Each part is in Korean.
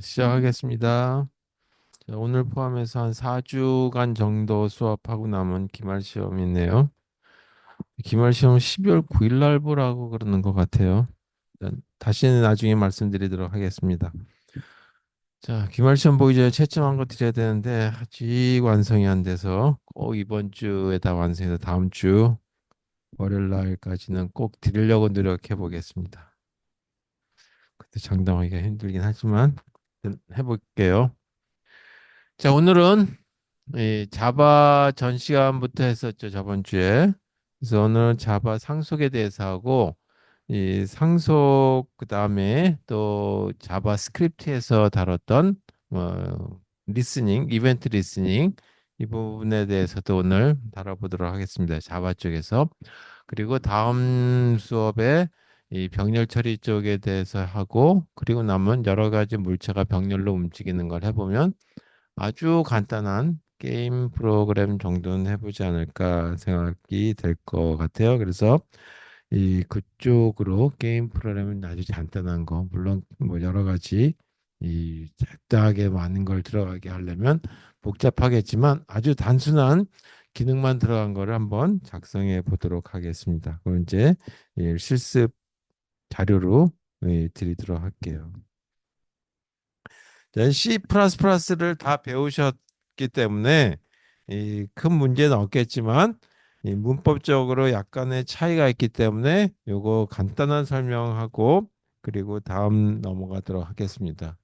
시작하겠습니다. 자, 오늘 포함해서 한 4주간 정도 수업하고 남은 기말 시험이네요. 기말 시험 12월 9일 날 보라고 그러는 것 같아요. 일단 다시는 나중에 말씀드리도록 하겠습니다. 자, 기말 시험 보기 전에 채점한 거 드려야 되는데 아직 완성이 안 돼서 꼭 이번 주에 다 완성해서 다음 주 월요일 날까지는 꼭 드리려고 노력해 보겠습니다. 그때 장담하기가 힘들긴 하지만 해볼게요. 자, 오늘은 자바 전 시간부터 했었죠, 저번 주에. 그래서 오늘 자바 상속에 대해서 하고, 이 상속, 그 다음에 또 자바 스크립트에서 다뤘던, 리스닝, 이벤트 리스닝, 이 부분에 대해서도 오늘 다뤄보도록 하겠습니다. 자바 쪽에서. 그리고 다음 수업에 이 병렬 처리 쪽에 대해서 하고, 그리고 남은 여러 가지 물체가 병렬로 움직이는 걸 해보면 아주 간단한 게임 프로그램 정도는 해보지 않을까 생각이 될 것 같아요. 그래서 이 그쪽으로 게임 프로그램은 아주 간단한 거, 물론 뭐 여러 가지 이 잡다하게 많은 걸 들어가게 하려면 복잡하겠지만 아주 단순한 기능만 들어간 거를 한번 작성해 보도록 하겠습니다. 그럼 이제 실습 자료로 드리도록 할게요. C++를 다 배우셨기 때문에 이 큰 문제는 없겠지만 이 문법적으로 약간의 차이가 있기 때문에 요거 간단한 설명하고 그리고 다음 넘어가도록 하겠습니다.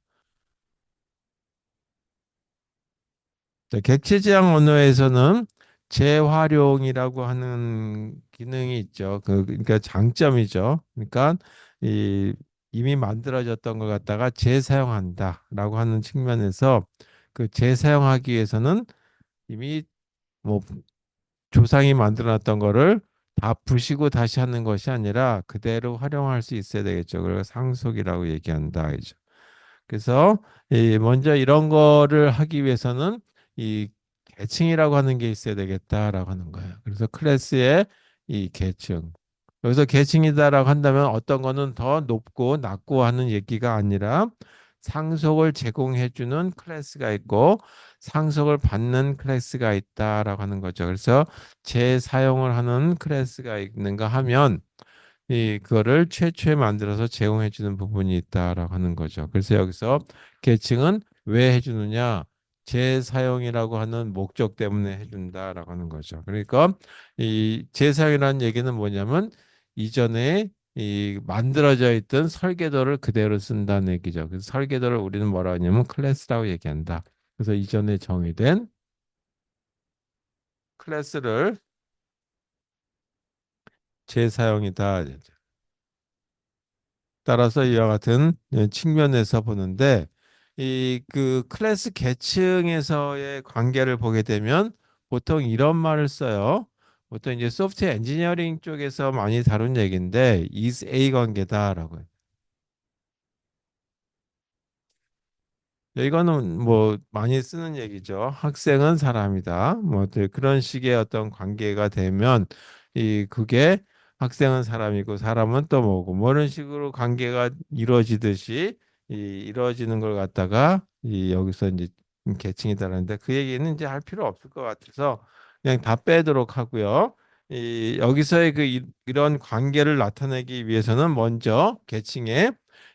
자, 객체 지향 언어에서는 재활용이라고 하는 기능이 있죠. 그러니까 장점이죠. 그러니까 이 이미 만들어졌던 걸 갖다가 재사용한다라고 하는 측면에서 그 재사용하기 위해서는 이미 뭐 조상이 만들어놨던 거를 다 부시고 다시 하는 것이 아니라 그대로 활용할 수 있어야 되겠죠. 그래서 상속이라고 얘기한다. 이죠. 그래서 이 먼저 이런 거를 하기 위해서는 이 계층이라고 하는 게 있어야 되겠다라고 하는 거예요. 그래서 클래스의 이 계층. 여기서 계층이다라고 한다면 어떤 거는 더 높고 낮고 하는 얘기가 아니라 상속을 제공해주는 클래스가 있고 상속을 받는 클래스가 있다라고 하는 거죠. 그래서 재사용을 하는 클래스가 있는가 하면 그거를 최초에 만들어서 제공해 주는 부분이 있다라고 하는 거죠. 그래서 여기서 계층은 왜 해주느냐? 재사용이라고 하는 목적 때문에 해준다라고 하는 거죠. 그러니까 이 재사용이라는 얘기는 뭐냐면 이전에 이 만들어져 있던 설계도를 그대로 쓴다는 얘기죠. 그래서 설계도를 우리는 뭐라 하냐면 클래스라고 얘기한다. 그래서 이전에 정의된 클래스를 재사용이다. 따라서 이와 같은 측면에서 보는데 이 그 클래스 계층에서의 관계를 보게 되면 보통 이런 말을 써요. 보통 이제 소프트웨어 엔지니어링 쪽에서 많이 다룬 얘기인데 is A 관계다라고 해요. 이거는 뭐 많이 쓰는 얘기죠. 학생은 사람이다. 뭐 그런 식의 어떤 관계가 되면 이 그게 학생은 사람이고 사람은 또 뭐고 뭐 이런 식으로 관계가 이루어지듯이 이루어지는 걸 갖다가 여기서 이제 계층이다라는데 그 얘기는 이제 할 필요 없을 것 같아서 그냥 다 빼도록 하고요. 여기서의 이런 관계를 나타내기 위해서는 먼저 계층에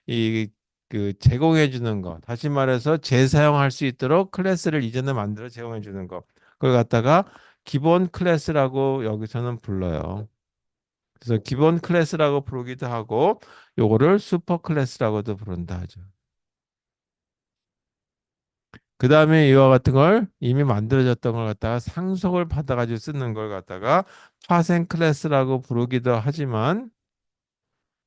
이 제공해 주는 거. 다시 말해서 재사용할 수 있도록 클래스를 이전에 만들어 제공해 주는 거. 그걸 갖다가 기본 클래스라고 여기서는 불러요. 그래서 기본 클래스라고 부르기도 하고 요거를 슈퍼 클래스라고도 부른다 하죠. 그 다음에 이와 같은 걸 이미 만들어졌던 걸 갖다가 상속을 받아가지고 쓰는 걸 갖다가 파생 클래스라고 부르기도 하지만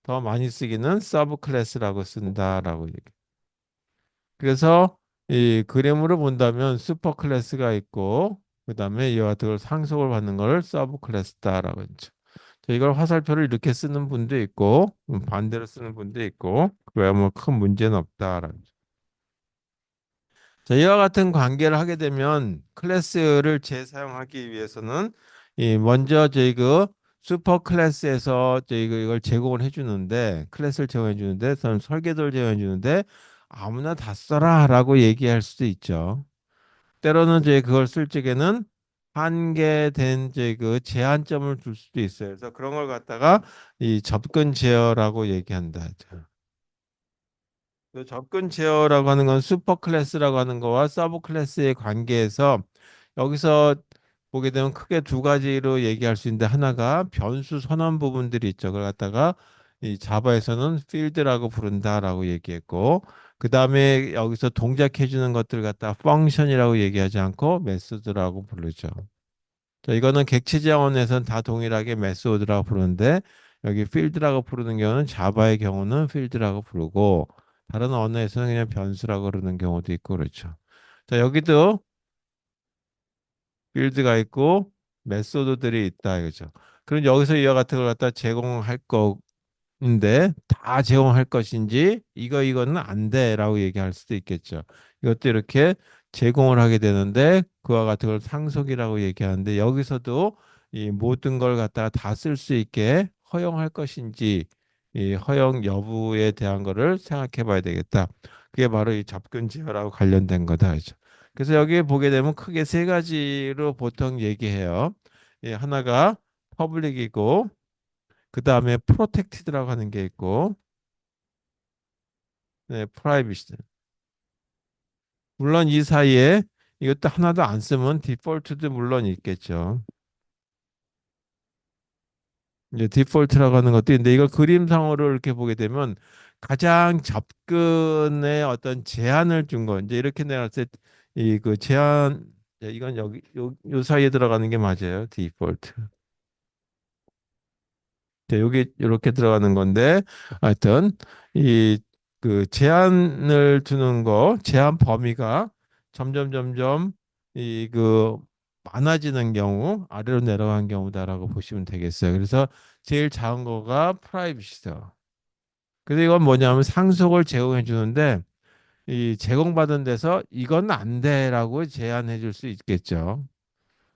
더 많이 쓰기는 서브 클래스라고 쓴다라고 얘기해요. 그래서 이 그림으로 본다면 슈퍼 클래스가 있고 그다음에 이와 같은 걸 상속을 받는 걸 서브 클래스다라고 했죠. 이걸 화살표를 이렇게 쓰는 분도 있고 반대로 쓰는 분도 있고 그야 뭐 큰 문제는 없다라고. 자, 이와 같은 관계를 하게 되면 클래스를 재사용하기 위해서는 이 먼저 저희 그 슈퍼 클래스에서 저희 이걸 제공을 해주는데 클래스를 제공해 주는데 저는 설계도를 제공해 주는데 아무나 다 써라라고 얘기할 수도 있죠. 때로는 이제 그걸 쓸 적에는 한계된 이제 그 제한점을 둘 수도 있어요. 그래서 그런 걸 갖다가 이 접근 제어라고 얘기한다. 그 접근 제어라고 하는 건 슈퍼 클래스라고 하는 거와 서브 클래스의 관계에서 여기서 보게 되면 크게 두 가지로 얘기할 수 있는데 하나가 변수 선언 부분들이 있죠. 그걸 갖다가 이 자바에서는 필드라고 부른다라고 얘기했고 그 다음에 여기서 동작해 주는 것들 갖다 펑션이라고 얘기하지 않고 메소드라고 부르죠. 자, 이거는 객체 지원에서는 다 동일하게 메소드라고 부르는데 여기 필드라고 부르는 경우는 자바의 경우는 필드라고 부르고 다른 언어에서는 그냥 변수라고 그러는 경우도 있고 그렇죠. 자, 여기도 필드가 있고 메소드들이 있다 이거죠. 그럼 여기서 이와 같은 걸 갖다 제공할 건데 다 제공할 것인지 이거는 안 돼라고 얘기할 수도 있겠죠. 이것도 이렇게 제공을 하게 되는데 그와 같은 걸 상속이라고 얘기하는데 여기서도 이 모든 걸 갖다가 다 쓸 수 있게 허용할 것인지 이 허용 여부에 대한 거를 생각해 봐야 되겠다. 그게 바로 이 접근 제어라고 관련된 거다. 그죠? 그래서 여기 보게 되면 크게 세 가지로 보통 얘기해요. 예, 하나가 퍼블릭이고 그 다음에 프로텍티드라고 하는 게 있고, 네, 프라이빗이. 물론 이 사이에 이것도 하나도 안 쓰면 디폴트도 물론 있겠죠. 이제 디폴트라고 하는 것도 있는데 이걸 그림상으로 이렇게 보게 되면 가장 접근의 어떤 제한을 준 거. 이제 이렇게 내놨을 때 이 그 제한, 이건 여기 요 사이에 들어가는 게 맞아요. 디폴트. 여기 이렇게 들어가는 건데 하여튼 이 그 제한을 두는 거 제한 범위가 점점 이 그 많아지는 경우 아래로 내려간 경우다라고 보시면 되겠어요. 그래서 제일 작은 거가 프라이빗이죠. 그래서 이건 뭐냐면 상속을 제공해 주는데 이 제공받은 데서 이건 안 돼라고 제한해 줄 수 있겠죠.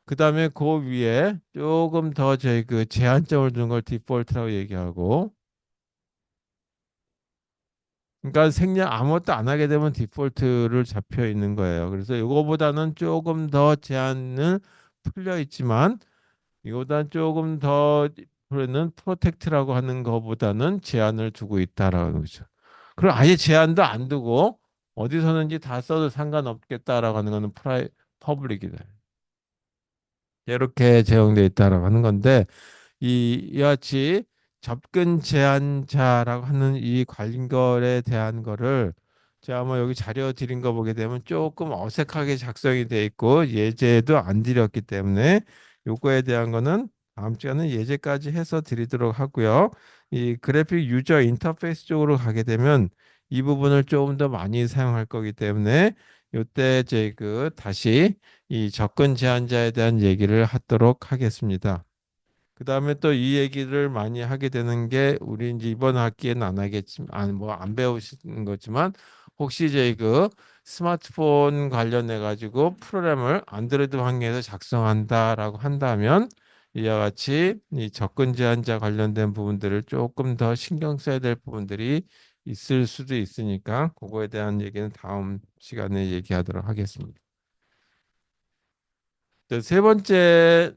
그다음에 그 위에 조금 더 저희 그 제한점을 둔 걸 디폴트라고 얘기하고 그러니까 생략 아무것도 안 하게 되면 디폴트를 잡혀 있는 거예요. 그래서 이거보다는 조금 더 제한을 풀려 있지만 이거보다는 조금 더 그러는 프로텍트라고 하는 거보다는 제한을 두고 있다라는 거죠. 그럼 아예 제한도 안 두고 어디서든지 다 써도 상관없겠다라고 하는 거는 퍼블릭이다. 이렇게 제공되어 있다라고 하는 건데 이와 같이 접근 제한자라고 하는 이 관련거에 대한 거를 제가 뭐 여기 자료 드린 거 보게 되면 조금 어색하게 작성이 돼 있고 예제도 안 드렸기 때문에 요거에 대한 거는 다음 시간은 예제까지 해서 드리도록 하고요. 이 그래픽 유저 인터페이스 쪽으로 가게 되면 이 부분을 조금 더 많이 사용할 거기 때문에 요때 제 그 다시 이 접근 제한자에 대한 얘기를 하도록 하겠습니다. 그 다음에 또 이 얘기를 많이 하게 되는 게 우리 이제 이번 학기에는 안 하겠지만 뭐 안 배우시는 거지만 혹시 이제 그 스마트폰 관련해 가지고 프로그램을 안드로이드 환경에서 작성한다라고 한다면 이와 같이 이 접근 제한자 관련된 부분들을 조금 더 신경 써야 될 부분들이 있을 수도 있으니까 그거에 대한 얘기는 다음 시간에 얘기하도록 하겠습니다. 세 번째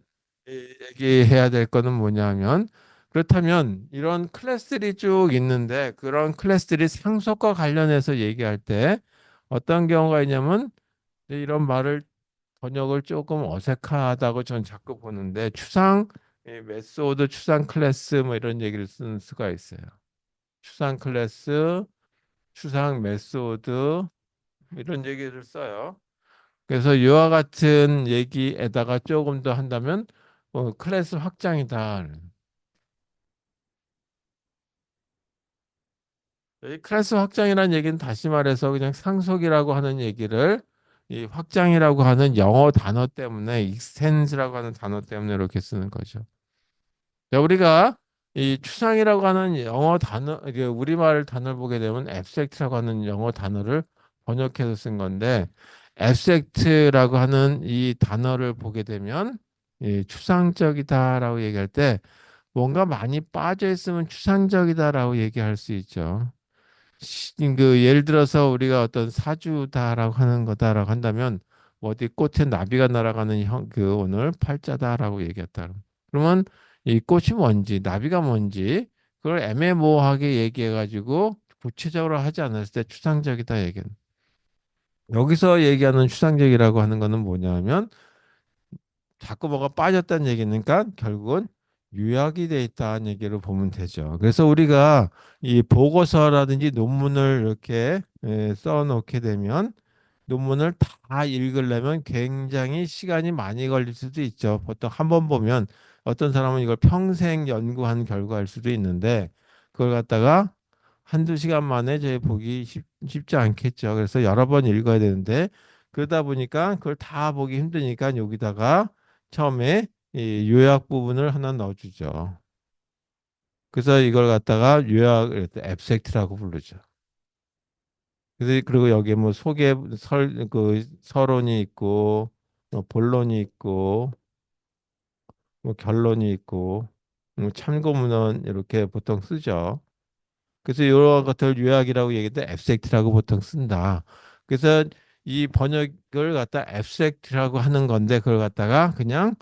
얘기해야 될 거는 뭐냐면 그렇다면 이런 클래스들이 쭉 있는데 그런 클래스들이 상속과 관련해서 얘기할 때 어떤 경우가 있냐면 이런 말을 번역을 조금 어색하다고 전 자꾸 보는데 추상 메소드 추상 클래스 뭐 이런 얘기를 쓰는 수가 있어요. 추상 클래스, 추상 메소드 뭐 이런 얘기를 써요. 그래서 이와 같은 얘기에다가 조금 더 한다면 클래스 확장이다. 이 클래스 확장이라는 얘기는 다시 말해서 그냥 상속이라고 하는 얘기를 이 확장이라고 하는 영어 단어 때문에 extends라고 하는 단어 때문에 이렇게 쓰는 거죠. 자, 우리가 이 추상이라고 하는 영어 단어, 이게 우리말 단어를 보게 되면 abstract라고 하는 영어 단어를 번역해서 쓴 건데, abstract라고 하는 이 단어를 보게 되면 이 추상적이다라고 얘기할 때 뭔가 많이 빠져 있으면 추상적이다라고 얘기할 수 있죠. 그 예를 들어서 우리가 어떤 사주다라고 하는 거다라고 한다면 뭐 어디 꽃에 나비가 날아가는 그 오늘 팔자다라고 얘기했다. 그러면 이 꽃이 뭔지 나비가 뭔지 그걸 애매모호하게 얘기해가지고 구체적으로 하지 않았을 때 추상적이다 얘기는. 여기서 얘기하는 추상적이라고 하는 거는 뭐냐면 자꾸 뭐가 빠졌다는 얘기니까 결국은 요약이 돼 있다는 얘기를 보면 되죠. 그래서 우리가 이 보고서라든지 논문을 이렇게 써놓게 되면 논문을 다 읽으려면 굉장히 시간이 많이 걸릴 수도 있죠. 보통 한 번 보면 어떤 사람은 이걸 평생 연구한 결과일 수도 있는데 그걸 갖다가 한두 시간 만에 저희 보기 쉽지 않겠죠. 그래서 여러 번 읽어야 되는데 그러다 보니까 그걸 다 보기 힘드니까 여기다가 처음에 이 요약 부분을 하나 넣어주죠. 그래서 이걸 갖다가 요약, 앱섹트라고 부르죠. 그래서 그리고 여기에 뭐 그 서론이 있고, 뭐 본론이 있고, 뭐 결론이 있고, 참고문헌 이렇게 보통 쓰죠. 그래서 이런 것들 요약이라고 얘기했는데 앱스트랙트라고 보통 쓴다. 그래서 이 번역을 갖다 앱스트랙트라고 하는 건데 그걸 갖다가 그냥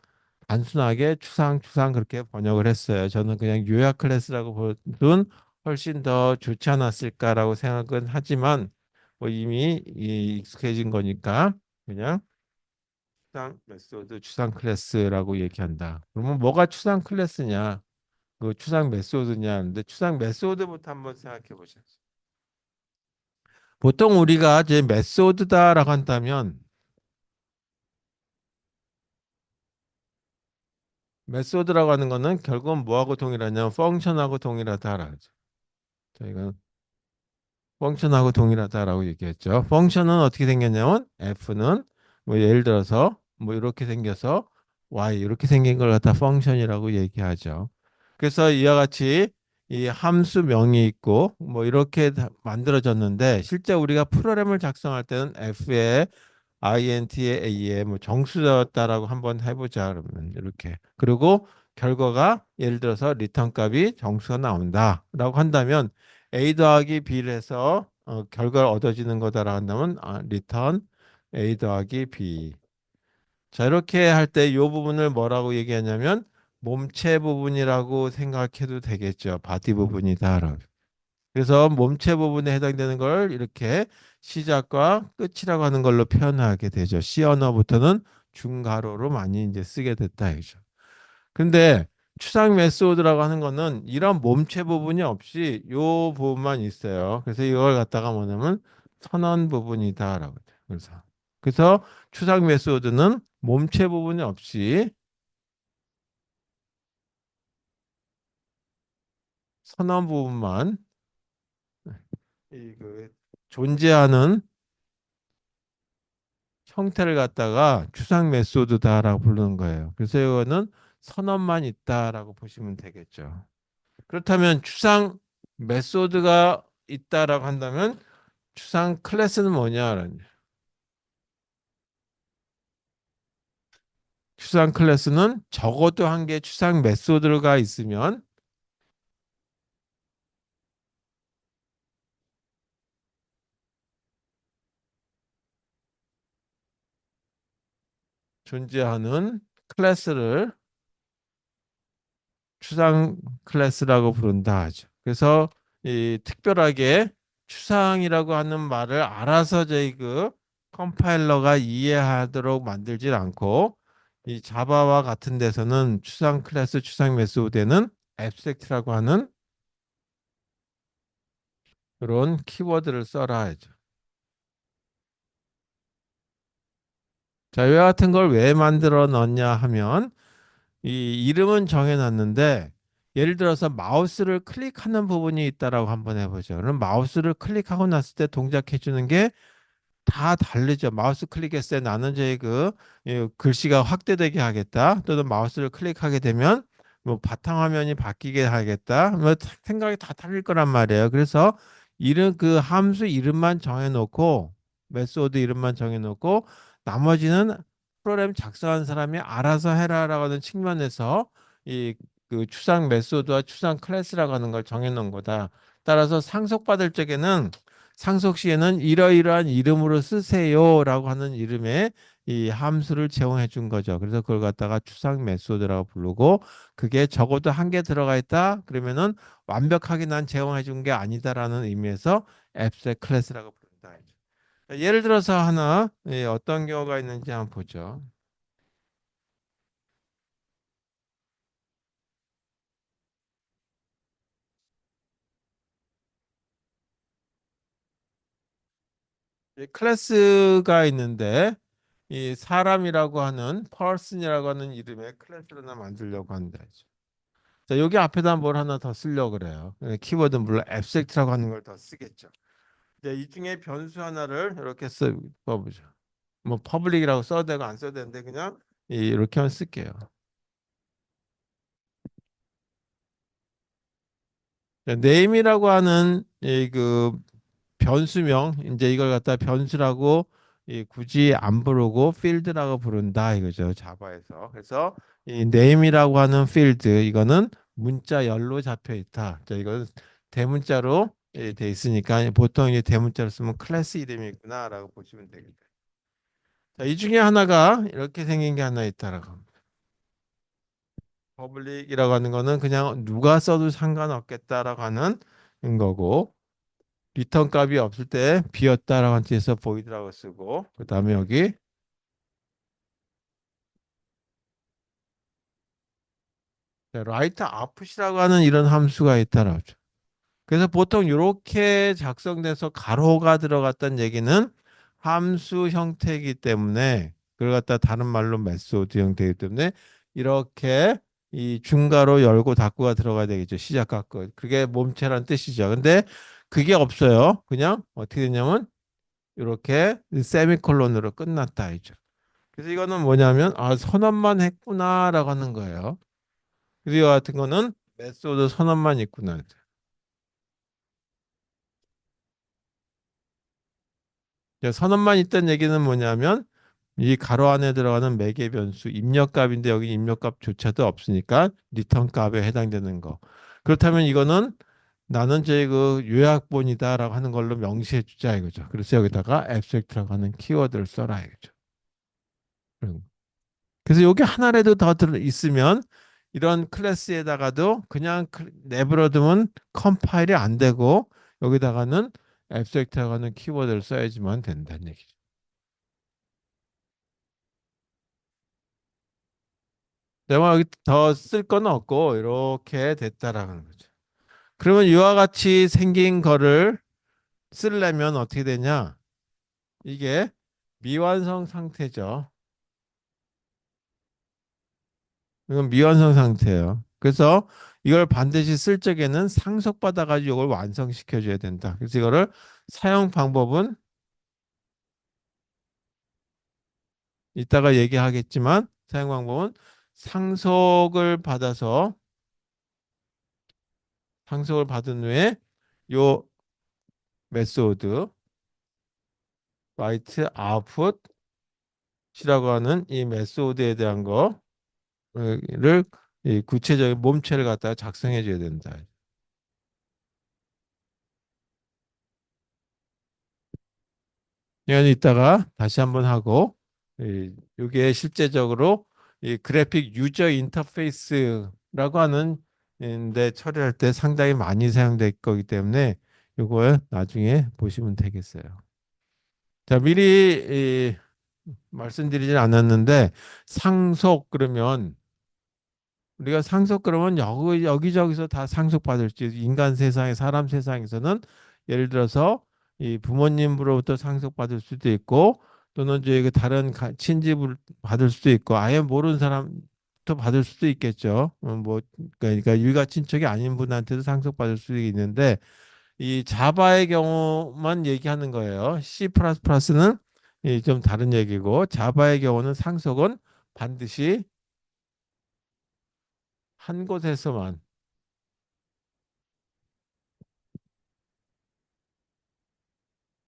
단순하게 추상 그렇게 번역을 했어요. 저는 그냥 요약 클래스라고 보면 훨씬 더 좋지 않았을까라고 생각은 하지만 뭐 이미 익숙해진 거니까 그냥 추상 메소드 추상 클래스라고 얘기한다. 그러면 뭐가 추상 클래스냐? 그 추상 메소드냐 하는데 추상 메소드부터 한번 생각해 보죠. 보통 우리가 이제 메소드다라고 한다면 메소드라고 하는 거는 결국은 뭐하고 동일하냐면 펑션하고 동일하다라고 하죠. 저희가 펑션하고 동일하다라고 얘기했죠. 펑션은 어떻게 생겼냐면 F는 뭐 예를 들어서 뭐 이렇게 생겨서 Y 이렇게 생긴 걸 갖다 펑션이라고 얘기하죠. 그래서 이와 같이 이 함수명이 있고 뭐 이렇게 만들어졌는데 실제 우리가 프로그램을 작성할 때는 F에 INT의 A에 뭐 정수였다라고 한번 해보자 그러면 이렇게 그리고 결과가 예를 들어서 리턴 값이 정수가 나온다라고 한다면 A 더하기 B를 해서 결과를 얻어지는 거다라고 한다면 리턴 A 더하기 B. 자 이렇게 할 때 이 부분을 뭐라고 얘기하냐면 몸체 부분이라고 생각해도 되겠죠. 바디 부분이다라고. 그래서 몸체 부분에 해당되는 걸 이렇게 시작과 끝이라고 하는 걸로 표현하게 되죠. C 언어부터는 중괄호로 많이 이제 쓰게 됐다 이죠. 근데 추상 메소드라고 하는 거는 이런 몸체 부분이 없이 요 부분만 있어요. 그래서 이걸 갖다가 뭐냐면 선언 부분이다라고 돼요. 그래서 추상 메소드는 몸체 부분이 없이 선언 부분만 그 존재하는 형태를 갖다가 추상 메소드다라고 부르는 거예요. 그래서 이거는 선언만 있다라고 보시면 되겠죠. 그렇다면 추상 메소드가 있다라고 한다면 추상 클래스는 뭐냐라는 추상 클래스는 적어도 한 개 추상 메소드가 있으면 존재하는 클래스를 추상 클래스라고 부른다 하죠. 그래서 이 특별하게 추상이라고 하는 말을 알아서 저희 그 컴파일러가 이해하도록 만들질 않고 이 자바와 같은 데서는 추상 클래스, 추상 메소드에는 앱스트랙트라고 하는 그런 키워드를 써라 하죠. 자, 이와 같은 걸 왜 만들어 놨냐 하면 이 이름은 정해놨는데 예를 들어서 마우스를 클릭하는 부분이 있다라고 한번 해보죠. 그럼 마우스를 클릭하고 났을 때 동작해 주는 게 다 다르죠. 마우스 클릭했을 때 나는 저희 글씨가 확대되게 하겠다. 또는 마우스를 클릭하게 되면 뭐 바탕화면이 바뀌게 하겠다. 뭐 생각이 다 달릴 거란 말이에요. 그래서 이름 그 함수 이름만 정해놓고 메소드 이름만 정해놓고 나머지는 프로그램 작성한 사람이 알아서 해라라고 하는 측면에서 이 그 추상 메소드와 추상 클래스라고 하는 걸 정해놓은 거다. 따라서 상속받을 적에는 상속 시에는 이러이러한 이름으로 쓰세요라고 하는 이름의 이 함수를 제공해 준 거죠. 그래서 그걸 갖다가 추상 메소드라고 부르고 그게 적어도 한 개 들어가 있다. 그러면은 완벽하게 난 제공해 준 게 아니다라는 의미에서 앱스트랙 클래스라고 부른다. 예를 들어서 하나 어떤 경우가 있는지 한번 보죠. 이 클래스가 있는데 이 사람이라고 하는 person이라고 하는 이름의 클래스를 하나 만들려고 한다. 자, 여기 앞에다 뭘 하나 더 쓰려고 그래요. 키워드 물론 abstract라고 하는 걸 더 쓰겠죠. 이제 이 중에 변수 하나를 이렇게 써보죠. 뭐 public이라고 써도 되고 안 써도 되는데 그냥 이렇게만 쓸게요. name이라고 하는 이그 변수명 이제 이걸 갖다 변수라고 굳이 안 부르고 필드라고 부른다 이거죠. 자바에서. 그래서 이 name이라고 하는 필드 이거는 문자 열로 잡혀 있다. 자, 이거는 대문자로 돼 있으니까 보통 이제 대문자로 쓰면 클래스 이름이구나라고 보시면 되겠다. 자, 이 중에 하나가 이렇게 생긴 게 하나 있다라고 합니다. 퍼블릭이라고 하는 거는 그냥 누가 써도 상관없겠다라고 하는 거고 리턴 값이 없을 때 비었다라고 한 뜻에서 void라고 쓰고 그 다음에 여기 write output이라고 하는 이런 함수가 있다라고 하죠. 그래서 보통 이렇게 작성돼서 가로가 들어갔다는 얘기는 함수 형태이기 때문에 그걸 갖다 다른 말로 메소드 형태이기 때문에 이렇게 이 중괄호 열고 닫고가 들어가야 되겠죠. 시작과 끝. 그게 몸체란 뜻이죠. 근데 그게 없어요. 그냥 어떻게 되냐면 이렇게 세미콜론으로 끝났다 이죠. 그래서 이거는 뭐냐면 아 선언만 했구나라고 하는 거예요. 그래서 이거 같은 거는 메소드 선언만 있구나. 선언만 있다는 얘기는 뭐냐면 이 가로 안에 들어가는 매개 변수 입력값인데 여기 입력값조차도 없으니까 리턴 값에 해당되는 거. 그렇다면 이거는 나는 저희 그 요약본이다라고 하는 걸로 명시해 주자 이거죠. 그래서 여기다가 abstract라고 하는 키워드를 써라 이거죠. 그래서 여기 하나라도 더 들어 있으면 이런 클래스에다가도 그냥 내버려두면 컴파일이 안 되고 여기다가는 abstract라고 하는 키워드를 써야지만 된다는 얘기죠. 내가 여기 더 쓸 건 없고 이렇게 됐다라는 거죠. 그러면 이와 같이 생긴 거를 쓰려면 어떻게 되냐? 이게 미완성 상태죠. 이건 미완성 상태예요. 그래서 이걸 반드시 쓸 적에는 상속받아가지고 이걸 완성시켜 줘야 된다. 그래서 이거를 사용 방법은 이따가 얘기하겠지만 사용 방법은 상속을 받아서 상속을 받은 후에 요 메소드 write output이라고 하는 이 메소드에 대한 거를 이 구체적인 몸체를 갖다가 작성해 줘야 된다. 이건 이따가 다시 한번 하고 이게 실제적으로 이 그래픽 유저 인터페이스라고 하는 데 처리할 때 상당히 많이 사용될 거기 때문에 이거 나중에 보시면 되겠어요. 자, 미리 말씀드리진 않았는데 상속 그러면 우리가 상속 그러면 여기저기서 다 상속받을 수 있어요. 인간 세상에 사람 세상에서는 예를 들어서 이 부모님으로부터 상속받을 수도 있고 또는 이제 그 다른 친집을 받을 수도 있고 아예 모르는 사람부터 받을 수도 있겠죠. 뭐 그러니까 일가 친척이 아닌 분한테도 상속받을 수도 있는데 이 자바의 경우만 얘기하는 거예요. C++는 좀 다른 얘기고 자바의 경우는 상속은 반드시 한 곳에서만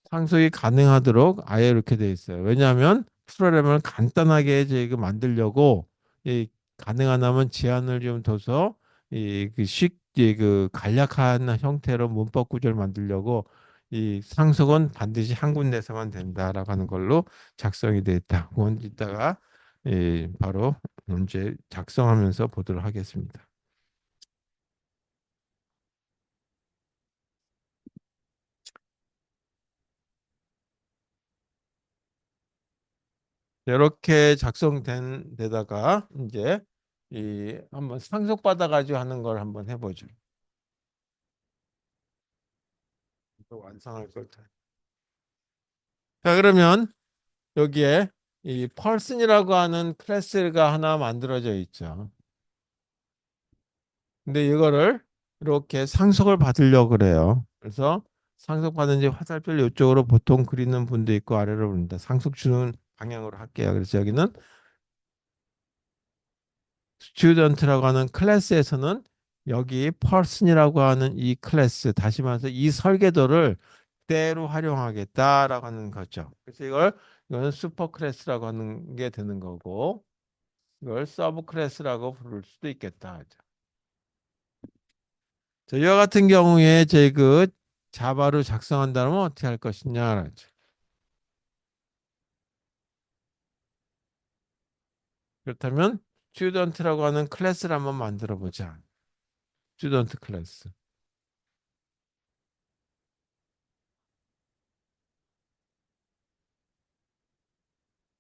상속이 가능하도록 아예 이렇게 돼 있어요. 왜냐하면 프로그램을 간단하게 이제 이거 만들려고 이 가능하다면 제한을 좀 둬서 이그 간략한 형태로 문법 구조를 만들려고 이 상속은 반드시 한 군데서만 된다라고 하는 걸로 작성이 돼 있다. 그건 이따가 바로 문제 작성하면서 보도록 하겠습니다. 이렇게 작성된 데다가 이제 이 한번 상속받아 가지고 하는 걸 한번 해보죠. 또 완성할 걸. 자, 그러면 여기에 이 펄슨이라고 하는 클래스가 하나 만들어져 있죠. 근데 이거를 이렇게 상속을 받으려고 그래요. 그래서 상속받은 지 화살표를 이쪽으로 보통 그리는 분도 있고 아래로 그립니다. 상속 주는 방향으로 할게요. 그래서 여기는 student라고 하는 클래스에서는 여기 person이라고 하는 이 클래스, 다시 말해서 이 설계도를 그대로 활용하겠다라고 하는 거죠. 그래서 이거는 슈퍼 클래스라고 하는 게 되는 거고, 이걸 서브 클래스라고 부를 수도 있겠다. 자, 이와 같은 경우에 제 그 자바로 작성한다면 어떻게 할 것이냐. 그렇다면 student라고 하는 클래스를 한번 만들어 보자. student 클래스.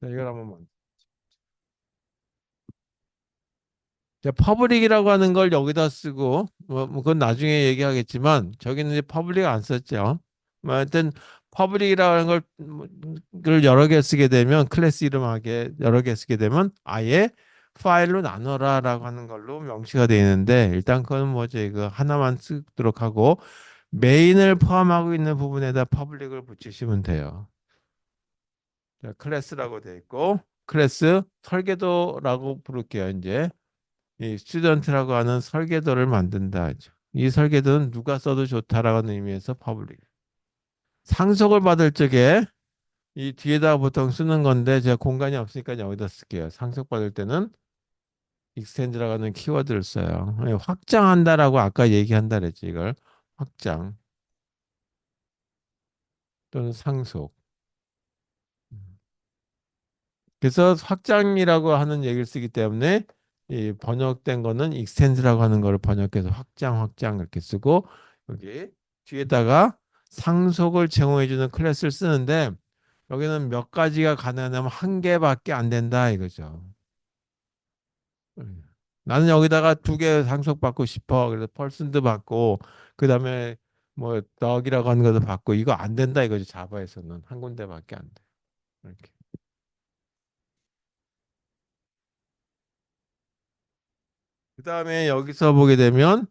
자, 이걸 한번 만들어. 자, 퍼블릭이라고 하는 걸 여기다 쓰고 그건 나중에 얘기하겠지만 저기는 이제 퍼블릭 안 썼죠. 뭐 하여튼 퍼블릭이라고 하는 걸 여러 개 쓰게 되면 클래스 이름하게 여러 개 쓰게 되면 아예 파일로 나눠라라고 하는 걸로 명시가 되어 있는데 일단 그건 뭐죠? 이거 하나만 쓰도록 하고 메인을 포함하고 있는 부분에다 퍼블릭을 붙이시면 돼요. 자, 클래스라고 되어 있고 클래스 설계도라고 부를게요. 이제 이 스튜던트라고 하는 설계도를 만든다 하죠. 이 설계도는 누가 써도 좋다라는 의미에서 퍼블릭. 상속을 받을 적에 이 뒤에다가 보통 쓰는 건데 제가 공간이 없으니까 여기다 쓸게요. 상속받을 때는 extend라고 하는 키워드를 써요. 확장한다라고 아까 얘기한다 그랬지 이걸. 확장 또는 상속. 그래서 확장이라고 하는 얘기를 쓰기 때문에 이 번역된 거는 extend라고 하는 거를 번역해서 확장 이렇게 쓰고 여기 뒤에다가 상속을 제공해 주는 클래스를 쓰는데 여기는 몇 가지가 가능하냐면 한 개밖에 안 된다 이거죠. 나는 여기다가 두 개 상속받고 싶어. 그래서 펄슨도 받고 그다음에 뭐 덕이라고 하는 것도 받고 이거 안 된다 이거죠. 자바에서는 한 군데밖에 안 돼. 이렇게. 그다음에 여기서 보게 되면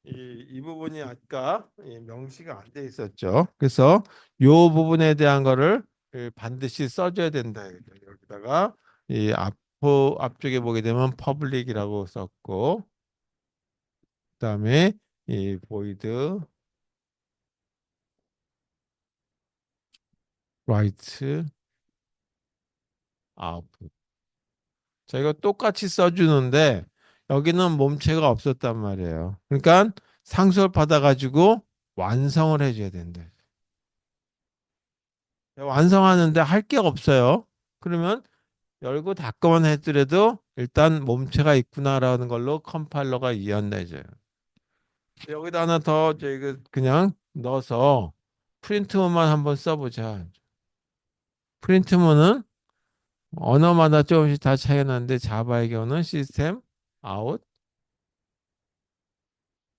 이 부분이 아까 명시가 안 돼 있었죠. 그래서 이 부분에 대한 거를 반드시 써줘야 된다. 여기다가 이 앞쪽에 보게 되면 public이라고 썼고, 그다음에 이 void right out. 자, 이거 똑같이 써주는데 여기는 몸체가 없었단 말이에요. 그러니까 상수를 받아가지고 완성을 해줘야 된다. 완성하는데 할 게 없어요. 그러면 열고 닫고만 했더라도 일단 몸체가 있구나라는 걸로 컴파일러가 이해한다죠. 여기다 하나 더 저희 그냥 넣어서 프린트문만 한번 써보자. 프린트문은 언어마다 조금씩 다 차이가 나는데 자바의 경우는 시스템 아웃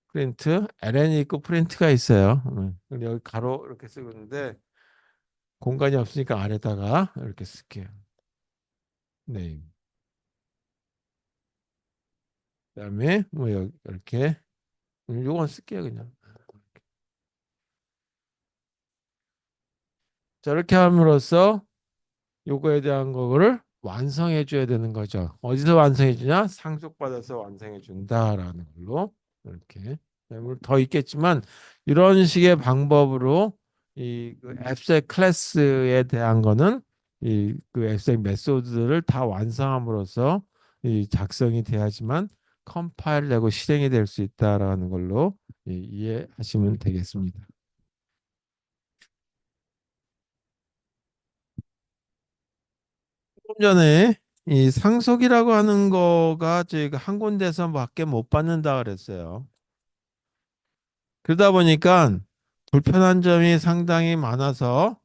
프린트 ln이 있고 프린트가 있어요. 근데 여기 가로 이렇게 쓰고 있는데 공간이 없으니까 아래다가 이렇게 쓸게요. 네. 그다음에 뭐 여기 이렇게 요건 쓸게요 그냥. 저렇게 함으로써 요거에 대한 거를 완성해 줘야 되는 거죠. 어디서 완성해 주냐? 상속받아서 완성해 준다라는 걸로 이렇게 더 있겠지만 이런 식의 방법으로 이그 앱색 클래스에 대한 거는 이그 앱색 메소드를 다 완성함으로써 이 작성이 돼야지만 컴파일 되고 실행이 될 수 있다라는 걸로 이해하시면 되겠습니다. 조금 전에 이 상속이라고 하는 거가 저희가 한 군데서밖에 못 받는다 그랬어요. 그러다 보니까 불편한 점이 상당히 많아서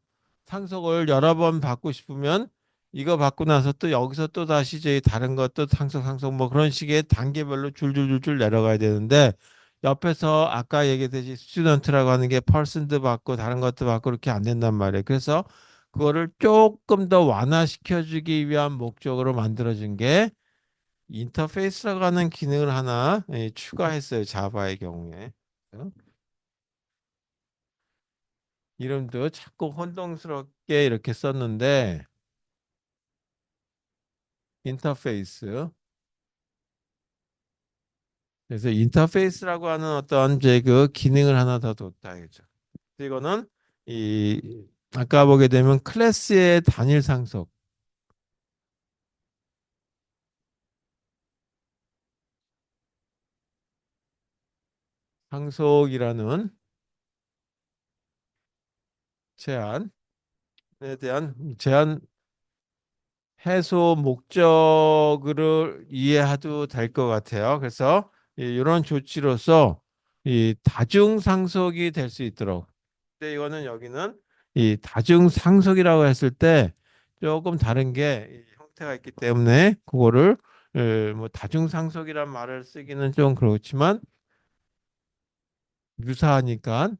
상속을 여러 번 받고 싶으면 이거 받고 나서 또 여기서 또 다시 저희 다른 것도 상속 뭐 그런 식의 단계별로 줄줄줄줄 내려가야 되는데 옆에서 아까 얘기했듯이 스튜던트라고 하는 게 펄슨도 받고 다른 것도 받고 그렇게 안 된단 말이에요. 그래서 그거를 조금 더 완화시켜주기 위한 목적으로 만들어진 게 인터페이스라고 하는 기능을 하나 추가했어요. 자바의 경우에. 이름도 자꾸 혼동스럽게 이렇게 썼는데 인터페이스. 그래서 인터페이스라고 하는 어떤 이제 그 기능을 하나 더 뒀다 이거죠. 이거는 이 아까 보게 되면 클래스의 단일 상속이라는 제한에 대한 제한 해소 목적을 이해해도 될 것 같아요. 그래서 이런 조치로서 이 다중 상속이 될 수 있도록. 근데 이거는 여기는 이 다중 상속이라고 했을 때 조금 다른 게이 형태가 있기 때문에 그거를 뭐 다중 상속이란 말을 쓰기는 좀 그렇지만 유사하니까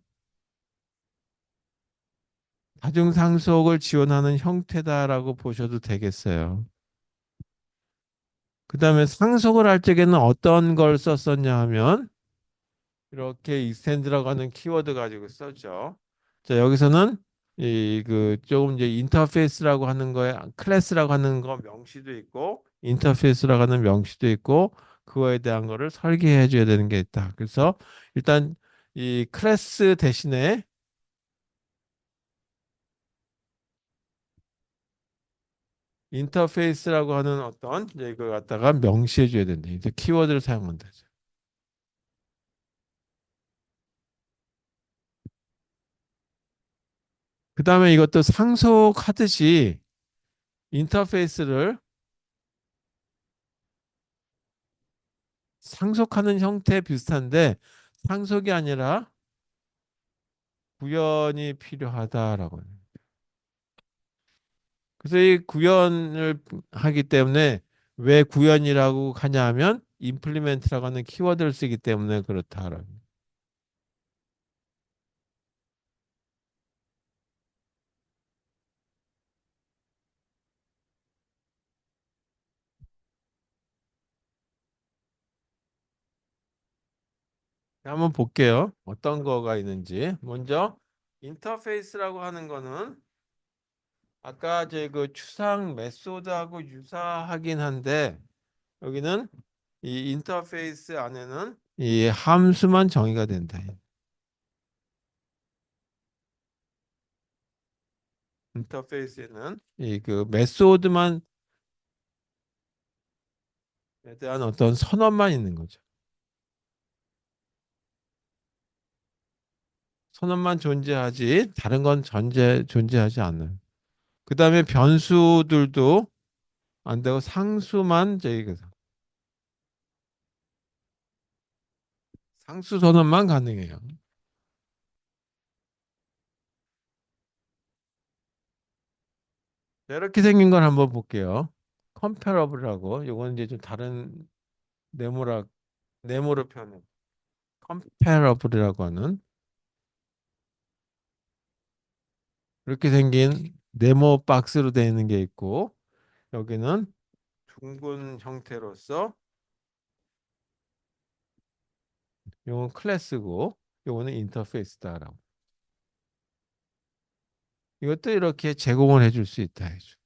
다중 상속을 지원하는 형태다라고 보셔도 되겠어요. 그다음에 상속을 할 적에는 어떤 걸 썼었냐 하면 이렇게 익스텐드라고 하는 키워드 가지고 썼죠. 자, 여기서는 이 그 조금 이제 인터페이스라고 하는 거에 클래스라고 하는 거 명시도 있고 인터페이스라고 하는 명시도 있고 그거에 대한 거를 설계해 줘야 되는 게 있다. 그래서 일단 이 클래스 대신에 인터페이스라고 하는 어떤 이제 이걸 갖다가 명시해 줘야 된다. 이제 키워드를 사용한다. 그다음에 이것도 상속하듯이 인터페이스를 상속하는 형태 비슷한데 상속이 아니라 구현이 필요하다라고. 그래서 이 구현을 하기 때문에 왜 구현이라고 하냐 하면 implement라고 하는 키워드를 쓰기 때문에 그렇다라고. 한번 볼게요. 어떤 거가 있는지. 먼저 인터페이스라고 하는 거는 아까 제 그 추상 메소드하고 유사하긴 한데 여기는 이 인터페이스 안에는 이 함수만 정의가 된다. 인터페이스에는 이 그 메소드만에 대한 어떤 선언만 있는 거죠. 선언만 존재하지 다른 건 존재하지 않는. 그다음에 변수들도 안 되고 상수만 상수 선언만 가능해요. 이렇게 생긴 걸 한번 볼게요. 컴패러블하고 요거는 이제 좀 다른 네모라 네모로 표현해. 컴패러블이라고 하는 이렇게 생긴 네모 박스로 되어 있는 게 있고 여기는 둥근 형태로서 요건 클래스고 요거는 인터페이스다라고. 이것도 이렇게 제공을 해줄 수 있다 해줘.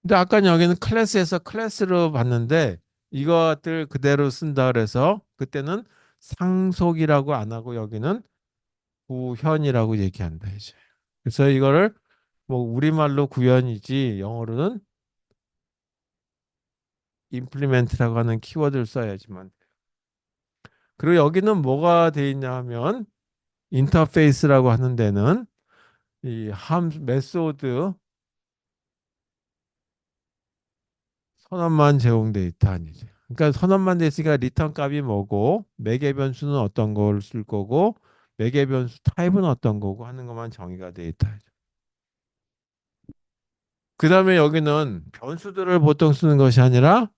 근데 아까 여기는 클래스에서 클래스로 봤는데 이것들 그대로 쓴다 그래서 그때는 상속이라고 안 하고 여기는 구현이라고 얘기한다 이제. 그래서 이거를 뭐 우리말로 구현이지 영어로는 implement라고 하는 키워드를 써야지만. 그리고 여기는 뭐가 돼 있냐 하면 인터페이스라고 하는 데는 이 메소드 선언만 제공돼 있다 아니죠. 그러니까 선언만 돼 있으니까 리턴 값이 뭐고 매개 변수는 어떤 걸 쓸 거고 매개 변수 타입은 어떤 거고 하는 것만 정의가 돼 있다. 그다음에 여기는 변수들을 보통 쓰는 것이 아니라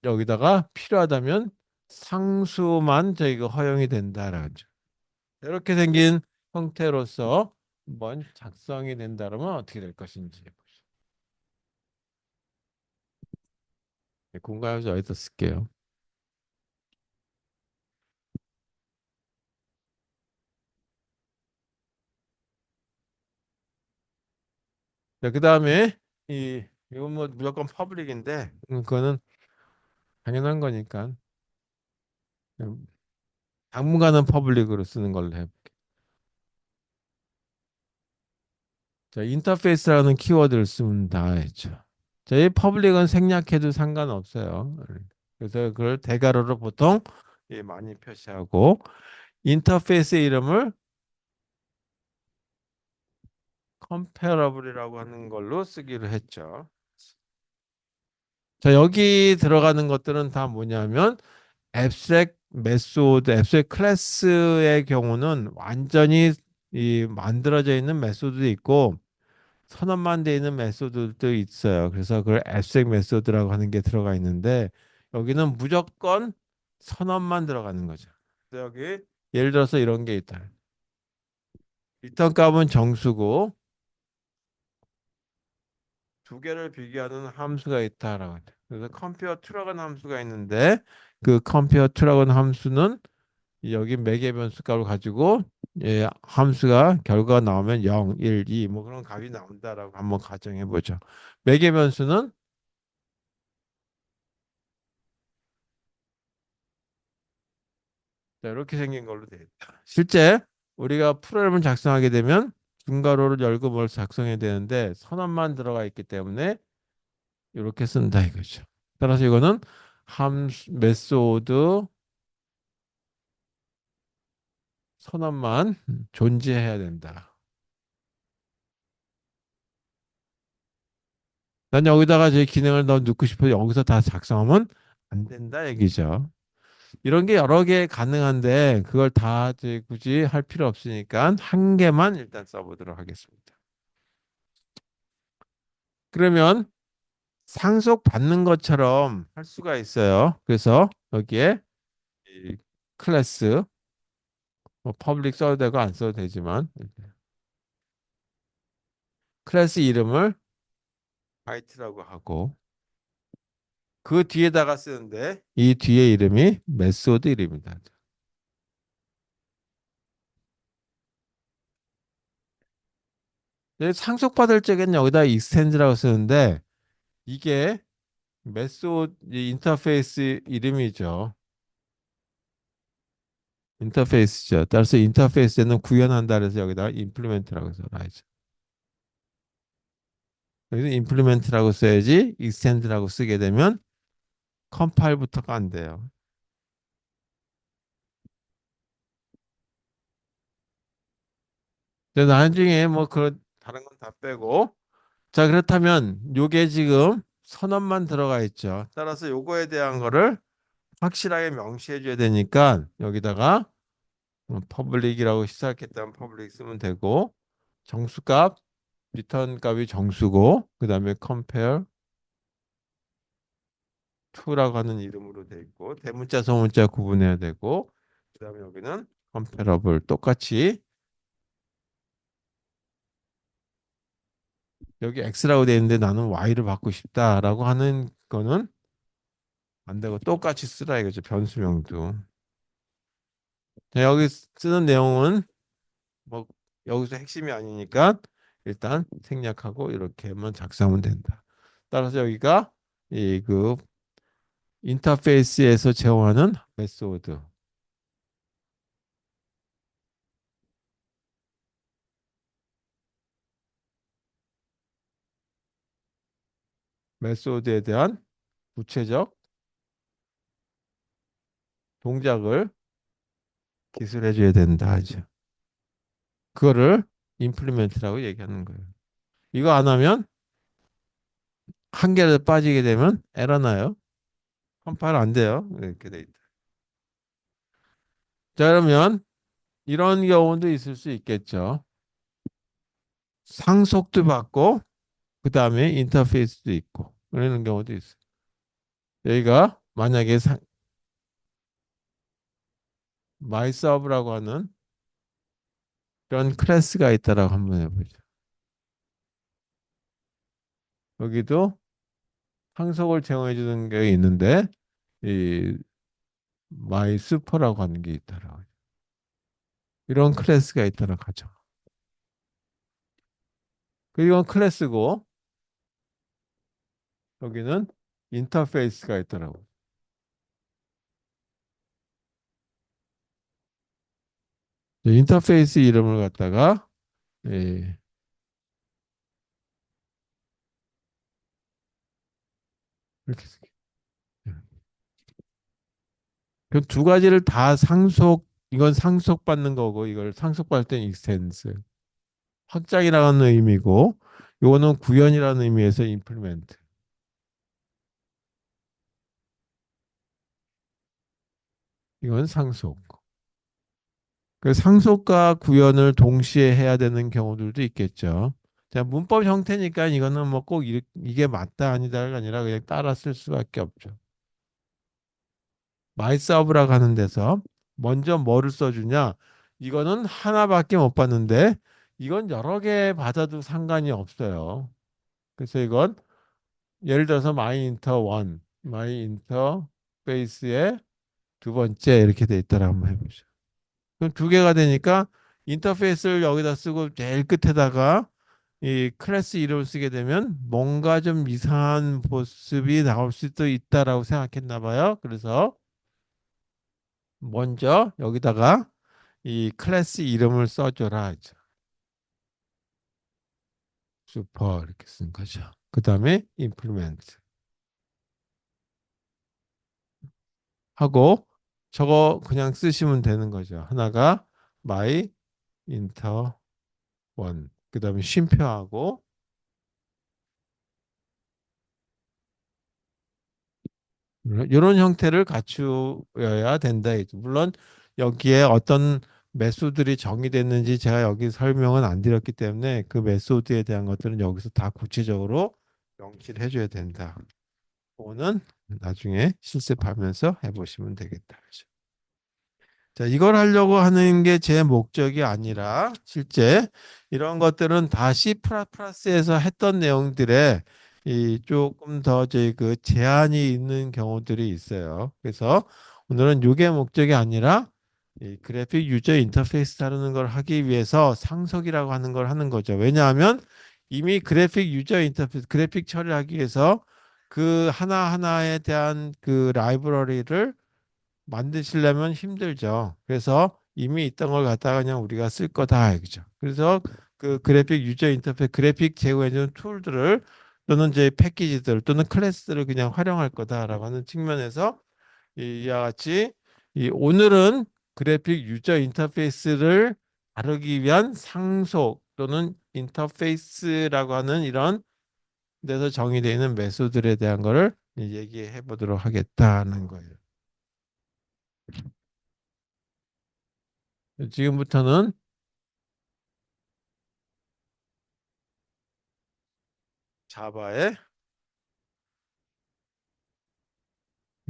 여기다가 필요하다면 상수만 저희가 허용이 된다라죠. 이렇게 생긴 형태로서 한번 작성이 된다면 어떻게 될 것인지 공간에서 여기다 쓸게요. 자, 그다음에 이건 뭐 무조건 퍼블릭인데 그거는 당연한 거니까 그냥 당분간은 퍼블릭으로 쓰는 걸로 해. 자, 인터페이스라는 키워드를 쓰면 다 했죠. 자, 이 퍼블릭은 생략해도 상관없어요. 그래서 그걸 대괄호로 보통 많이 표시하고 인터페이스 이름을 comparable이라고 하는 걸로 쓰기로 했죠. 자, 여기 들어가는 것들은 다 뭐냐면 abstract 메소드, abstract 클래스의 경우는 완전히 이 만들어져 있는 메소드도 있고 선언만 돼 있는 메소드도 있어요. 그래서 그걸 abstract 메소드라고 하는 게 들어가 있는데 여기는 무조건 선언만 들어가는 거죠. 그래서 여기 예를 들어서 이런 게 있다. 리턴 값은 정수고 두 개를 비교하는 함수가 있다라고 해요. 그래서 compare to라는 함수가 있는데 그 compare to라는 함수는 여기 매개 변수 값을 가지고 함수가 결과가 나오면 0, 1, 2 뭐 그런 값이 나온다라고 한번 가정해 보죠. 매개 변수는 자, 이렇게 생긴 걸로 되어 있다. 실제 우리가 프로그램을 작성하게 되면 중괄호를 열고 뭘 작성해야 되는데 선언만 들어가 있기 때문에 이렇게 쓴다 이거죠. 따라서 이거는 함수 메소드 선언만 존재해야 된다. 난 여기다가 제 기능을 넣고 싶어도 여기서 다 작성하면 안 된다 얘기죠. 이런 게 여러 개 가능한데 그걸 다 이제 굳이 할 필요 없으니까 한 개만 일단 써보도록 하겠습니다. 그러면 상속받는 것처럼 할 수가 있어요. 그래서 여기에 이 클래스 뭐 퍼블릭 써도 되고 안 써도 되지만 클래스 이름을 화이트라고 하고 그 뒤에다가 쓰는데 이 뒤에 이름이 메소드 이름이다. 상속받을 적에는 여기다 익스텐드라고 쓰는데 이게 메소드 인터페이스 이름이죠. 인터페이스죠. 따라서 인터페이스에는 구현한다 그래서 여기다가 임플리멘트라고 써놔야죠. 여기서 임플리멘트라고 써야지 익스텐드라고 쓰게 되면 컴파일부터가 안 돼요. 근데 나중에 뭐 그 다른 건 다 빼고 자 그렇다면 요게 지금 선언만 들어가 있죠. 따라서 요거에 대한 거를 확실하게 명시해 줘야 되니까 여기다가 퍼블릭이라고 시작했다면 퍼블릭 쓰면 되고 정수값 리턴 값이 정수고 그다음에 compare to라고 하는 이름으로 돼 있고 대문자 소문자 구분해야 되고 그다음에 여기는 comparable 똑같이 여기 x라고 돼 있는데 나는 y를 받고 싶다라고 하는 거는 안 되고 똑같이 쓰라 이거죠. 변수명도. 자, 여기 쓰는 내용은 뭐 여기서 핵심이 아니니까 일단 생략하고 이렇게만 작성하면 된다. 따라서 여기가 이 그 인터페이스에서 제공하는 메소드 메소드에 대한 구체적 동작을 기술해 줘야 된다 하죠. 그거를 임플리멘트라고 얘기하는 거예요. 이거 안 하면 한 개라도 빠지게 되면 에러 나요. 컴파일 안 돼요. 이렇게 돼 있다. 자, 그러면 이런 경우도 있을 수 있겠죠. 상속도 받고 그 다음에 인터페이스도 있고 그러는 경우도 있어요. 여기가 만약에 마이서브라고 하는 그런 클래스가 있다라고 한번 해보죠. 여기도 상속을 제공해 주는 게 있는데 이 마이스퍼라고 하는 게 있다라고. 이런 클래스가 있다라고 하죠. 그 이건 클래스고 여기는 인터페이스가 있더라고. 인터페이스 이름을 갖다가 예, 이렇게 그 두 가지를 다 이건 상속받는 거고 이걸 상속받을 땐 익스텐스 확장이라는 의미고 이거는 구현이라는 의미에서 임플리멘트. 이건 상속. 그 상속과 구현을 동시에 해야 되는 경우들도 있겠죠. 자, 문법 형태니까 이거는 뭐 꼭 이게 맞다 아니다가 아니라 그냥 따라 쓸 수밖에 없죠. 마이서브라고 하는 데서 먼저 뭐를 써주냐? 이거는 하나밖에 못 봤는데 이건 여러 개 받아도 상관이 없어요. 그래서 이건 예를 들어서 마이 인터 원, 마이 인터 페이스의 두 번째 이렇게 돼 있다라 한번 해보죠. 그럼 두 개가 되니까 인터페이스를 여기다 쓰고 제일 끝에다가 이 클래스 이름을 쓰게 되면 뭔가 좀 이상한 모습이 나올 수도 있다라고 생각했나 봐요. 그래서 먼저 여기다가 이 클래스 이름을 써줘라 하죠. 슈퍼 이렇게 쓴 거죠. 그 다음에 implement 하고 저거 그냥 쓰시면 되는 거죠. 하나가 my inter one 그 다음에 쉼표하고 이런 형태를 갖추어야 된다. 물론 여기에 어떤 메소드들이 정의됐는지 제가 여기 설명은 안 드렸기 때문에 그 메소드에 대한 것들은 여기서 다 구체적으로 명시를 해줘야 된다. 그거는 나중에 실습하면서 해보시면 되겠다. 그죠? 자, 이걸 하려고 하는 게 제 목적이 아니라 실제 이런 것들은 다 C++에서 했던 내용들에 이 조금 더 저희 그 제한이 있는 경우들이 있어요. 그래서 오늘은 이게 목적이 아니라 이 그래픽 유저 인터페이스 다루는 걸 하기 위해서 상속이라고 하는 걸 하는 거죠. 왜냐하면 이미 그래픽 유저 인터페이스, 그래픽 처리하기 위해서 그 하나하나에 대한 그 라이브러리를 만드시려면 힘들죠. 그래서 이미 있던 걸 갖다가 그냥 우리가 쓸 거다. 그죠? 그래서 그 그래픽 유저 인터페이스, 그래픽 제공해주는 툴들을 또는 이제 패키지들 또는 클래스들을 그냥 활용할 거다라고 하는 측면에서 이와 같이 이 오늘은 그래픽 유저 인터페이스를 다루기 위한 상속 또는 인터페이스라고 하는 이런 데서 정의되어 있는 메소드에 대한 거를 얘기해 보도록 하겠다는 거예요. 지금부터는 자바의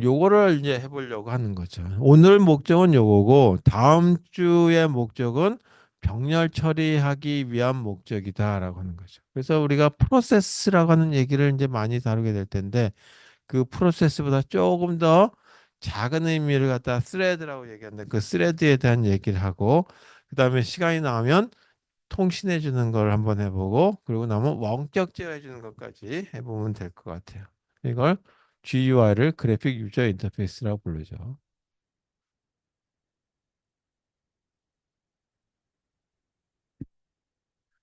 요거를 이제 해보려고 하는 거죠. 오늘 목적은 요거고 다음 주의 목적은 병렬 처리하기 위한 목적이다라고 하는 거죠. 그래서 우리가 프로세스라고 하는 얘기를 이제 많이 다루게 될 텐데 그 프로세스보다 조금 더 작은 의미를 갖다 스레드라고 얘기하는데 그 스레드에 대한 얘기를 하고 그다음에 시간이 나오면 통신해 주는 걸 한번 해보고 그리고 나면 원격 제어해 주는 것까지 해보면 될 것 같아요. 이걸 GUI를 그래픽 유저 인터페이스라고 부르죠.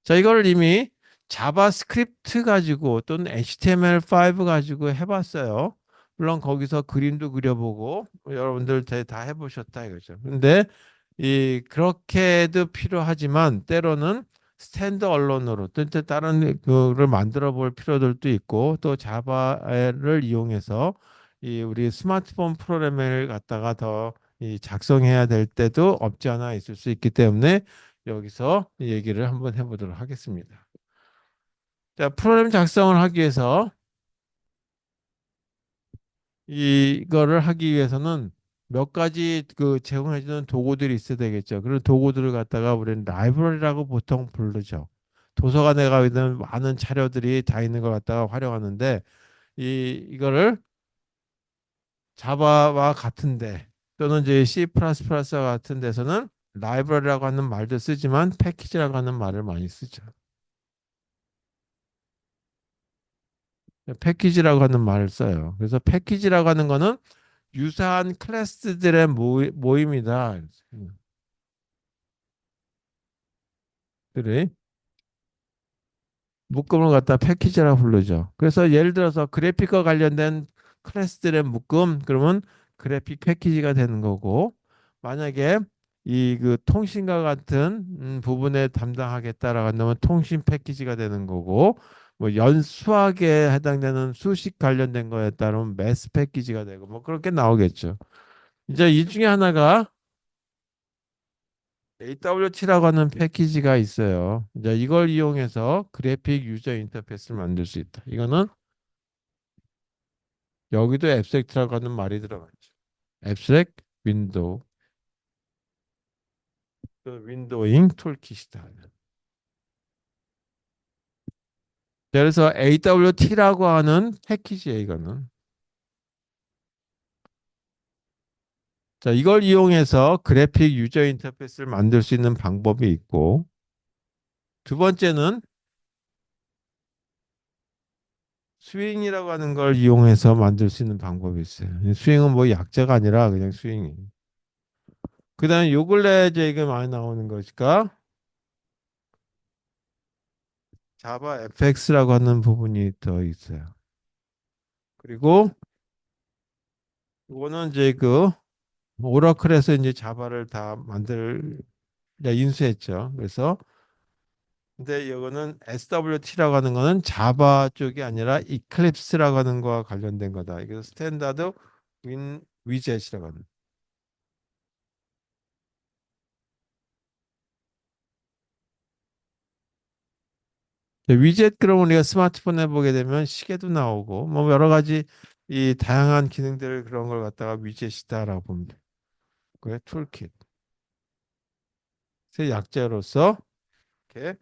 자, 이걸 이미 자바스크립트 가지고 또는 HTML5 가지고 해봤어요. 물론 거기서 그림도 그려보고 여러분들 다 해보셨다 이거죠. 근데 이 그렇게도 필요하지만 때로는 스탠드 언론으로 또 다른 거를 만들어 볼 필요들도 있고 또 자바를 이용해서 이 우리 스마트폰 프로그램을 갖다가 더 이 작성해야 될 때도 없지 않아 있을 수 있기 때문에 여기서 이 얘기를 한번 해보도록 하겠습니다. 자, 프로그램 작성을 하기 위해서 이거를 하기 위해서는 몇 가지 그 제공해주는 도구들이 있어야 되겠죠. 그런 도구들을 갖다가 우리는 라이브러리라고 보통 부르죠. 도서관에 가면 많은 자료들이 다 있는 걸 갖다가 활용하는데 이거를 자바와 같은데 또는 이제 C++와 같은 데서는 라이브러리라고 하는 말도 쓰지만 패키지라고 하는 말을 많이 쓰죠. 패키지라고 하는 말을 써요. 그래서 패키지라고 하는 거는 유사한 클래스들의 모임이다. 그래. 묶음을 갖다 패키지라고 부르죠. 그래서 예를 들어서 그래픽과 관련된 클래스들의 묶음, 그러면 그래픽 패키지가 되는 거고, 만약에 이 그 통신과 같은 부분에 담당하겠다라고 한다면 통신 패키지가 되는 거고, 뭐 수학에 해당되는 수식 관련된 거에 따르면 매스 패키지가 되고, 뭐 그렇게 나오겠죠. 이제 이 중에 하나가 AWT라고 하는 패키지가 있어요. 이제 이걸 이용해서 그래픽 유저 인터페이스를 만들 수 있다. 이거는 여기도 앱스트랙트라고 하는 말이 들어가죠. 앱스트랙트 윈도우, 그 윈도잉 툴킷이다. 그래서 AWT라고 하는 패키지예요, 이거는. 자, 이걸 이용해서 그래픽 유저 인터페이스를 만들 수 있는 방법이 있고, 두 번째는 스윙이라고 하는 걸 이용해서 만들 수 있는 방법이 있어요. 스윙은 뭐 약자가 아니라 그냥 스윙이에요. 그다음에 요 근래 이제 이게 많이 나오는 것일까? 자바 FX라고 하는 부분이 더 있어요. 그리고 이거는 이제 그 오라클에서 이제 자바를 다 인수했죠. 그래서 근데 이거는 SWT라고 하는 거는 자바 쪽이 아니라 이클립스라고 하는 거와 관련된 거다. 이게 스탠다드 윈 위젯이라고 하는. 위젯 그러면 우리가 스마트폰에 보게 되면 시계도 나오고 뭐 여러 가지 이 다양한 기능들 그런 걸 갖다가 위젯이다라고 보면 돼. 그게 툴킷. 새 약자로서 이렇게.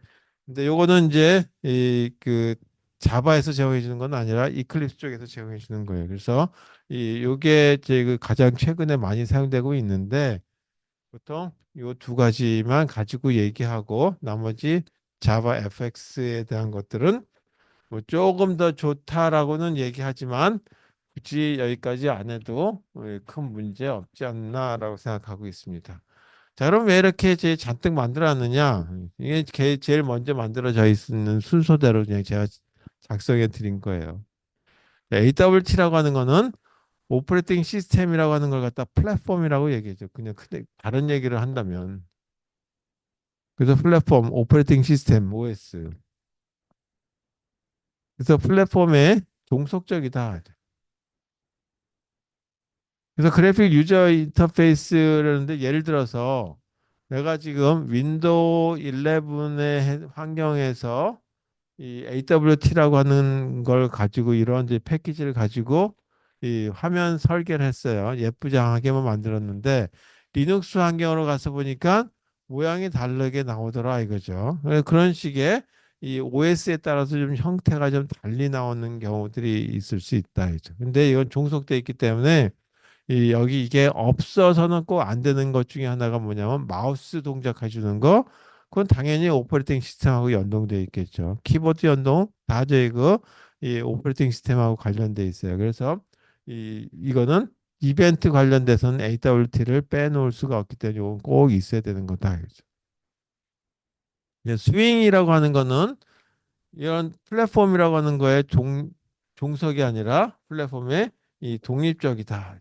근데 요거는 이제 이 그 자바에서 제공해 주는 건 아니라 이클립스 쪽에서 제공해 주는 거예요. 그래서 이 요게 이제 그 가장 최근에 많이 사용되고 있는데 보통 요 두 가지만 가지고 얘기하고 나머지 자바 FX에 대한 것들은 뭐 조금 더 좋다라고는 얘기하지만 굳이 여기까지 안 해도 큰 문제 없지 않나라고 생각하고 있습니다. 자, 그럼 왜 이렇게 잔뜩 만들어놨느냐? 이게 제일 먼저 만들어져 있는 순서대로 그냥 제가 작성해 드린 거예요. AWT라고 하는 거는 오퍼레이팅 시스템이라고 하는 걸 갖다 플랫폼이라고 얘기하죠. 그냥 다른 얘기를 한다면. 그래서 플랫폼, 오퍼레이팅 시스템, OS. 그래서 플랫폼의 종속적이다. 그래서 그래픽 유저 인터페이스라는데 예를 들어서 내가 지금 윈도우 11의 환경에서 이 AWT라고 하는 걸 가지고 이런 이제 패키지를 가지고 이 화면 설계를 했어요. 예쁘장하게만 만들었는데 리눅스 환경으로 가서 보니까 모양이 다르게 나오더라 이거죠. 그런 식의 이 OS에 따라서 좀 형태가 좀 달리 나오는 경우들이 있을 수 있다 이죠. 근데 이건 종속돼 있기 때문에 여기 이게 없어서는 꼭 안 되는 것 중에 하나가 뭐냐면 마우스 동작해 주는 거. 그건 당연히 오퍼레이팅 시스템하고 연동돼 있겠죠. 키보드 연동 다 저희 이 오퍼레이팅 시스템하고 관련돼 있어요. 그래서 이거는 이벤트 관련돼서는 AWT를 빼놓을 수가 없기 때문에 이건 꼭 있어야 되는 거다. 그죠. 스윙이라고 하는 거는 이런 플랫폼이라고 하는 거에 종속이 아니라 플랫폼의 이 독립적이다.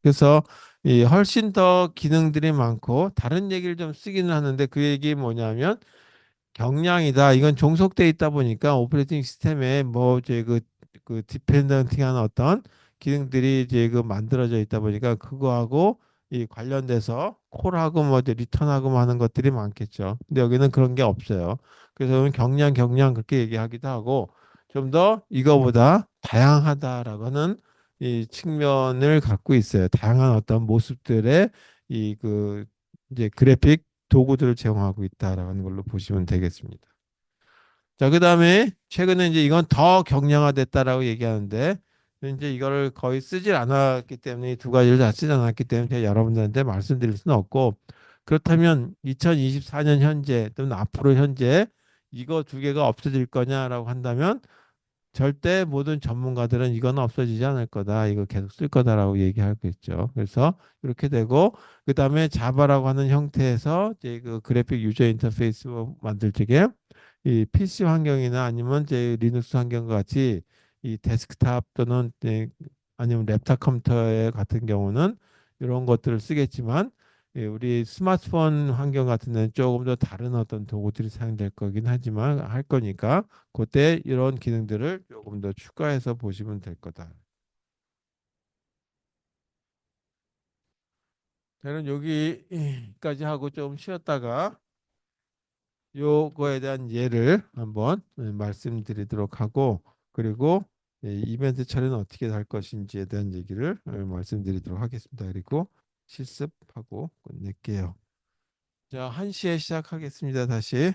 그래서 이 훨씬 더 기능들이 많고 다른 얘기를 좀 쓰기는 하는데 그 얘기 뭐냐면 경량이다. 이건 종속돼 있다 보니까 오퍼레이팅 시스템에 뭐 이제 그 디펜던팅한 어떤 기능들이 이제 그 만들어져 있다 보니까 그거하고 이 관련돼서 콜하고 뭐 이제 리턴하고 뭐 하는 것들이 많겠죠. 근데 여기는 그런 게 없어요. 그래서 경량 그렇게 얘기하기도 하고 좀 더 이거보다 다양하다라고는 이 측면을 갖고 있어요. 다양한 어떤 모습들의 이 그 이제 그래픽 도구들을 제공하고 있다라는 걸로 보시면 되겠습니다. 자, 그다음에 최근에 이제 이건 더 경량화됐다라고 얘기하는데 이제 이거를 거의 쓰질 않았기 때문에 이 두 가지를 다 쓰지 않았기 때문에 제가 여러분들한테 말씀드릴 수는 없고 그렇다면 2024년 현재 또는 앞으로 현재 이거 두 개가 없어질 거냐라고 한다면 절대 모든 전문가들은 이건 없어지지 않을 거다. 이거 계속 쓸 거다라고 얘기하고 있죠. 그래서 이렇게 되고 그다음에 자바라고 하는 형태에서 이제 그 그래픽 유저 인터페이스 만들 적에 이 PC 환경이나 아니면 이제 리눅스 환경과 같이 이 데스크탑 또는 아니면 랩탑 컴퓨터 같은 경우는 이런 것들을 쓰겠지만 우리 스마트폰 환경 같은 데는 조금 더 다른 어떤 도구들이 사용될 거긴 하지만 할 거니까 그때 이런 기능들을 조금 더 추가해서 보시면 될 거다. 저는 여기까지 하고 좀 쉬었다가 요거에 대한 예를 한번 말씀드리도록 하고 그리고 이벤트 처리는 어떻게 할 것인지에 대한 얘기를 말씀드리도록 하겠습니다. 그리고 실습하고 끝낼게요. 자, 1시에 시작하겠습니다. 다시.